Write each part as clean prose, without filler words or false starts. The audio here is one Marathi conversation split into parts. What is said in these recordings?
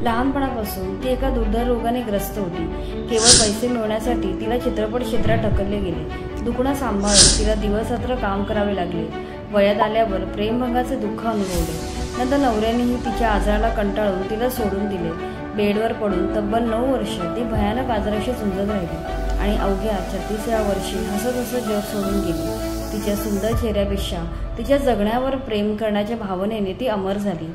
लहानपणापासून ती एका दुर्धर रोगाने ग्रस्त होती। केवळ पैसे मिळवण्यासाठी तिला चित्रपट क्षेत्रात ढकलले गेले। दुखणं सांभाळून तिला दिवसरात्र काम करावे लागले। वयात आल्यावर प्रेमभंगाचे दुःख अनुभवले। नंतर नवऱ्यानेही तिच्या आजाराला कंटाळून तिला सोडून दिले। बेडवर पडून तब्बल 9 वर्ष ती भयानक आजाराशी झुंजत राहिली आणि अवघ्या 36व्या वर्षी हसत हसत जग सोडून गेली। तिच्या सुंदर चेहऱ्यापेक्षा तिच्या जगण्यावर प्रेम करण्याच्या भावनेने ती अमर झाली।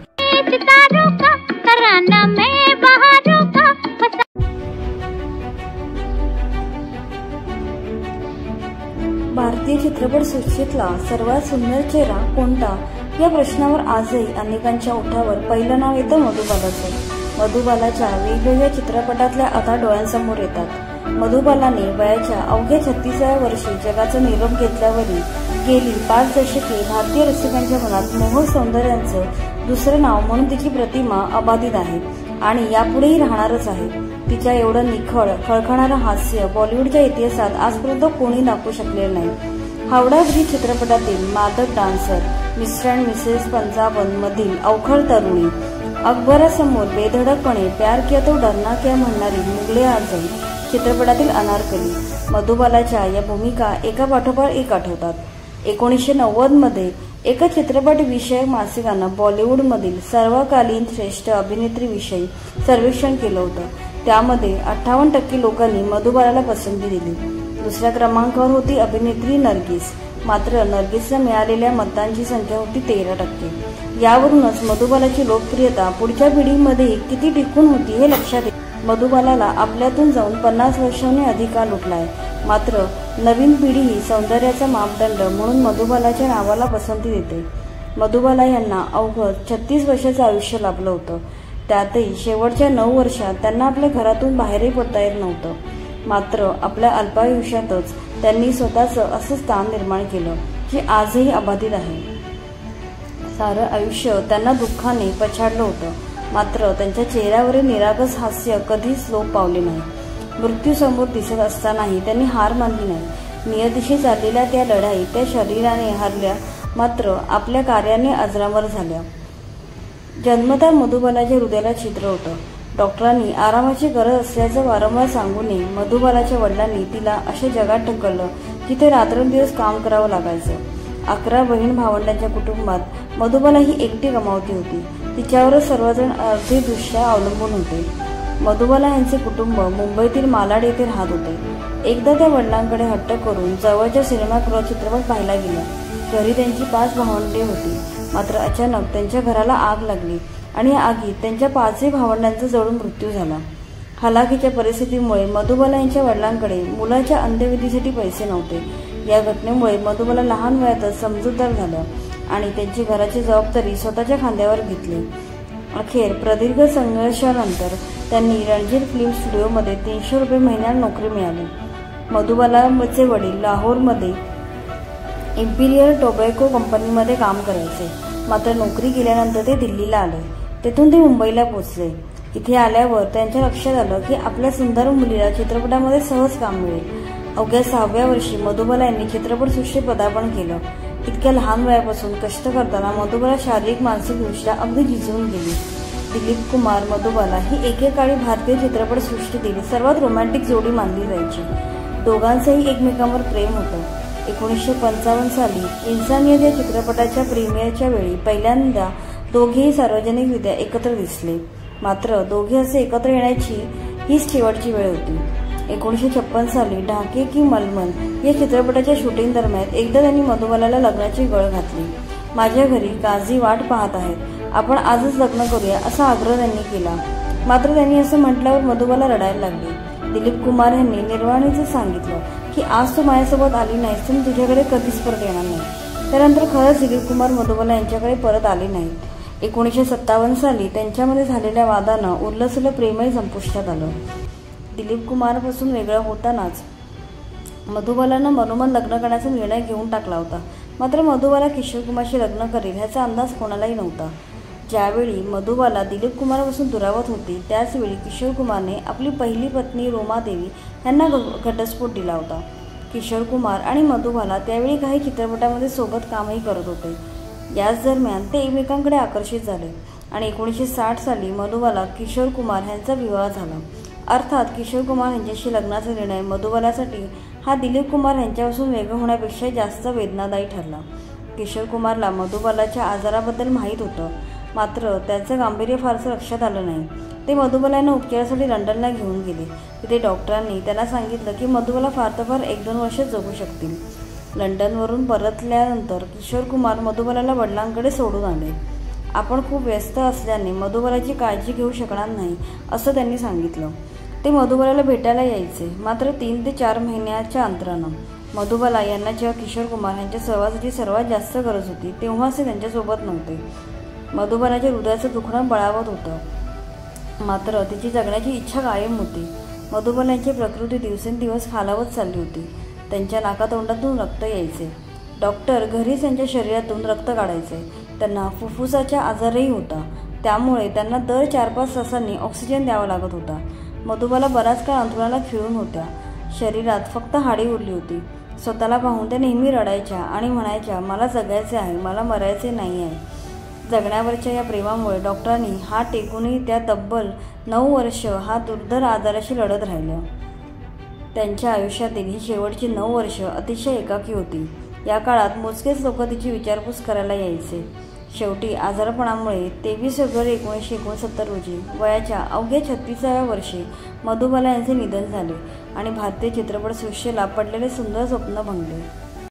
भारतीय चित्रपट सृष्टीतला सर्वात सुंदर चेहरा कोणता या प्रश्नावर आजही अनेकांच्या ओठावर पहिलं नाव येतं मधुबालाचं। मधुबालाच्या वेगवेगळ्या चित्रपटातल्या अथा डोळ्यांसमोर येतात। मधुबालाने वयाच्या अवघ्या 36व्या वर्षी जगाचा निरोप घेतल्यावरही गेली 5 दशके भारतीय रसिकांच्या मनात मोहक सौंदर्याचं दुसरं नाव म्हणून तिची प्रतिमा अबाधित आहे आणि यापुढेही राहणारच आहे। तिच्या एवढं निखळ खळखळणारं हास्य बॉलिवूडच्या इतिहासात आजपर्यंत कोणी दाखवू शकलेलं नाही। हावडा ब्रिज चित्रपटातील मादक डान्सर, मिस्टर अँड मिसेस पंचाबन मधील अवखळ तरुणी, अकबरासमोर बेधडकपणे प्यार किया तो डरना क्या म्हणणारी मुगले आजम चित्रपटातील अनारकली, मधुबालाच्या या भूमिका एका पाठोपाठ एक आठवतात। 1990 मध्ये एका चित्रपट विषयक मासिकानं बॉलिवूडमधील सर्वकालीन श्रेष्ठ अभिनेत्रीविषयी सर्वेक्षण केलं होतं। त्यामध्ये 58% लोकांनी मधुबालाला पसंती दिली। दुसऱ्या क्रमांकावर होती अभिनेत्री नर्गिस, मात्र नर्गिसला मिळालेल्या मतांची संख्या होती 13%। यावरूनच मधुबालाची लोकप्रियता पुढच्या पिढीमध्ये किती टिकून होती हे लक्षात येते। मधुबालाला आपल्यातून जाऊन 50 वर्षांनी अधिक काळ लुटलाय, मात्र नवीन पिढी ही सौंदर्याचा मापदंड म्हणून मधुबालाच्या नावाला पसंती देते। मधुबाला यांना अवघं 36 वर्षाचं आयुष्य लाभलं होतं। त्यातही शेवटच्या 9 वर्षात त्यांना आपल्या घरातून बाहेरही पडता येत नव्हतं। मात्र आपल्या अल्पायुष्यातच त्यांनी स्वतःचं असं स्थान निर्माण केलं जे आजही अबाधित आहे। सारं आयुष्य त्यांना दुःखाने पछाडलं होतं, मात्र त्यांच्या चेहऱ्यावरील निरागस हास्य कधीच लोप पावले नाही। मृत्यूसमोर दिसत असतानाही त्यांनी हार मानली नाही। नियतीशी चाललेल्या त्या लढाईत त्या शरीराने हरल्या, मात्र आपल्या कार्याने अजरामर झाल्या। जन्मतः मधुबालाच्या हृदयाला छिद्र होतं। डॉक्टरांनी आरामाची गरज असल्याचं वारंवार सांगूनही मधुबालाच्या वडिलांनी तिला अशा जगात ढकललं जिथे रात्रंदिवस काम करावं लागायचं। 11 बहीण भावंडांच्या कुटुंबात मधुबाला ही एकटी गमावती होती। तिच्यावरच सर्वजण आर्थिकदृष्ट्या अवलंबून होते। मधुबाला यांचे कुटुंब मुंबईतील मालाड येथे राहत होते। एकदा त्या वडिलांकडे हट्ट करून जवळच्या सिनेमागृहात चित्रपट पाहायला गेल्या। घरी त्यांची 5 भावंडे होती, मात्र अचानक त्यांच्या घराला आग लागली आणि या आगीत त्यांच्या 5ही भावंडांचा जळून मृत्यू झाला। हलाखीच्या परिस्थितीमुळे मधुबाला यांच्या वडिलांकडे मुलाच्या अंत्यविधीसाठी पैसे नव्हते। या घटनेमुळे मधुबाला लहान वयातच समजूतदार झाल्या आणि त्यांची घराची जबाबदारी स्वतःच्या खांद्यावर घेतली। अखेर प्रदीर्घ संघर्षानंतर त्यांनी रणजीत फिल्म स्टुडिओमध्ये 300 रुपये महिन्याला नोकरी मिळाली। मधुबालाचे वडील लाहोरमध्ये इम्पिरियल टोबॅको कंपनीमध्ये काम करायचे, मात्र नोकरी गेल्यानंतर ते दिल्लीला आले। तेथून ते मुंबईला पोहोचले। इथे आल्यावर त्यांच्या लक्षात आलं की आपल्या सुंदर मुलीला चित्रपटामध्ये सहज काम मिळेल। अवघ्या 6व्या वर्षी मधुबाला यांनी चित्रपटसृष्टीत पदार्पण केलं। इतक्या लहान वयापासून कष्ट करताना मधुबाला शारीरिक मानसिकदृष्ट्या अगदी झिजून गेली। दिलीप कुमार मधुबाला ही एकेकाळी भारतीय चित्रपटसृष्टीतील सर्वात रोमॅन्टिक जोडी मानली जायची। दोघांचंही एकमेकांवर प्रेम होतं। 1955 साली इन्सानियत या चित्रपटाच्या प्रीमियरच्या वेळी पहिल्यांदा दोघेही सार्वजनिकरित्या एकत्र दिसले, मात्र दोघे असे एकत्र येण्याची हीच शेवटची वेळ होती। 1956 साली ढाके की मलमल या चित्रपटाच्या शूटिंग दरम्यान एकदा त्यांनी मधुबालाला लग्नाची गळ घातली। माझ्या घरी काझी वाट पाहत आहेत, आपण आजच लग्न करूया असा आग्रह त्यांनी केला, मात्र त्यांनी असं म्हटल्यावर मधुबाला रडायला लागली। दिलीप कुमार यांनी निर्वाणीचं सांगितलं की आज तू माझ्यासोबत आली नाहीस तर मी तुझ्याकडे कधीच परत येणार नाही। त्यानंतर खरंच दिलीप कुमार मधुबाला यांच्याकडे परत आले नाहीत। 1957 साली त्यांच्यामध्ये झालेल्या वादानं उरलंसुरलं प्रेमही संपुष्टात आलं। दिलीप कुमारपासून वेगळं होतानाच मधुबालानं मनोमन लग्न करण्याचा निर्णय घेऊन टाकला होता, मात्र मधुबाला किशोर कुमारशी लग्न करेल ह्याचा अंदाज कोणालाही नव्हता। ज्यावेळी मधुबाला दिलीप कुमारपासून दुरावत होती त्याचवेळी किशोर कुमारने आपली पहिली पत्नी रोमा देवी यांना घटस्फोट दिला होता। किशोर कुमार आणि मधुबाला त्यावेळी काही चित्रपटामध्ये सोबत कामही करत होते। याच दरम्यान ते एकमेकांकडे आकर्षित झाले आणि 1960 साली मधुबाला किशोर कुमार यांचा विवाह झाला। अर्थात किशोर कुमार यांच्याशी लग्नाचा निर्णय मधुबालासाठी हा दिलीप कुमार यांच्यापासून वेगळं होण्यापेक्षा जास्त वेदनादायी ठरला। किशोर कुमारला मधुबालाच्या आजाराबद्दल माहीत होतं, मात्र त्याचं गांभीर्य फारसं लक्षात आलं नाही। ते मधुबालांना उपचारासाठी लंडनला घेऊन गेले। तिथे डॉक्टरांनी त्यांना सांगितलं की मधुबाला फार तर फार 1-2 वर्ष जगू शकतील। लंडनवरून परतल्यानंतर किशोर कुमार मधुबालाला वडिलांकडे सोडून आले। आपण खूप व्यस्त असल्याने मधुबालाची काळजी घेऊ शकणार नाही असं त्यांनी सांगितलं। ते मधुबालाला भेटायला यायचे, मात्र 3 ते 4 महिन्याच्या अंतरानं। मधुबाला यांना जेव्हा किशोर कुमार यांच्या सहवासाची सर्वात जास्त गरज होती तेव्हाच ते त्यांच्यासोबत नव्हते। मधुबालाच्या हृदयाचं दुखणं बळावत होतं, मात्र तिची जगण्याची इच्छा कायम होती। मधुबालांची प्रकृती दिवसेंदिवस खालावत चालली होती। त्यांच्या नाकातोंडातून रक्त यायचे। डॉक्टर घरीच त्यांच्या शरीरातून रक्त काढायचे। त्यांना फुफ्फुसाचा आजारही होता, त्यामुळे त्यांना दर 4-5 तासांनी ऑक्सिजन द्यावा लागत होता। मधुबाला बराच काळ अंथरुणाला खिळून होत्या। शरीरात फक्त हाडे उरली होती। स्वतःला पाहून त्या नेहमी रडायच्या आणि म्हणायच्या, मला जगायचे आहे, मला मरायचे नाही आहे। जगण्यावरच्या या प्रेमामुळे डॉक्टरांनी हात टेकूनही त्या तब्बल 9 वर्ष हा दुर्धर आजाराशी लढत राहिल्या। त्यांच्या आयुष्यातील ही शेवटची 9 वर्ष अतिशय एकाकी होती। या काळात मोजकेच लोक तिची विचारपूस करायला यायचे। शेवटी आजारपणामुळे 23 फेब्रुवारी 1969 रोजी वयाच्या अवघ्या 36व्या वर्षी मधुबाला यांचे निधन झाले आणि भारतीय चित्रपटसृष्टीला पडलेले सुंदर स्वप्न भंगले।